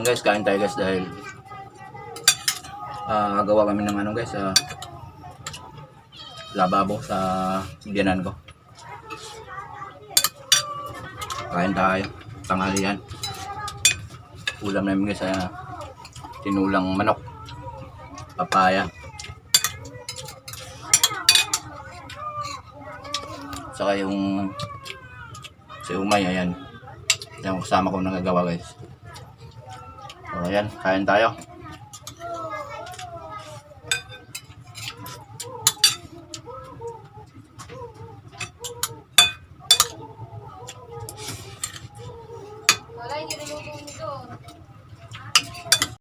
guys, kain tayo guys dahil gawa kami ng ano guys, lababo sa biyanan ko. Kain tayo, tanghalian. Ulam namin guys, tinulang manok, papaya, saka yung si umay, ayan. Yung kasama ko nagagawa guys. So ayan, kain tayo.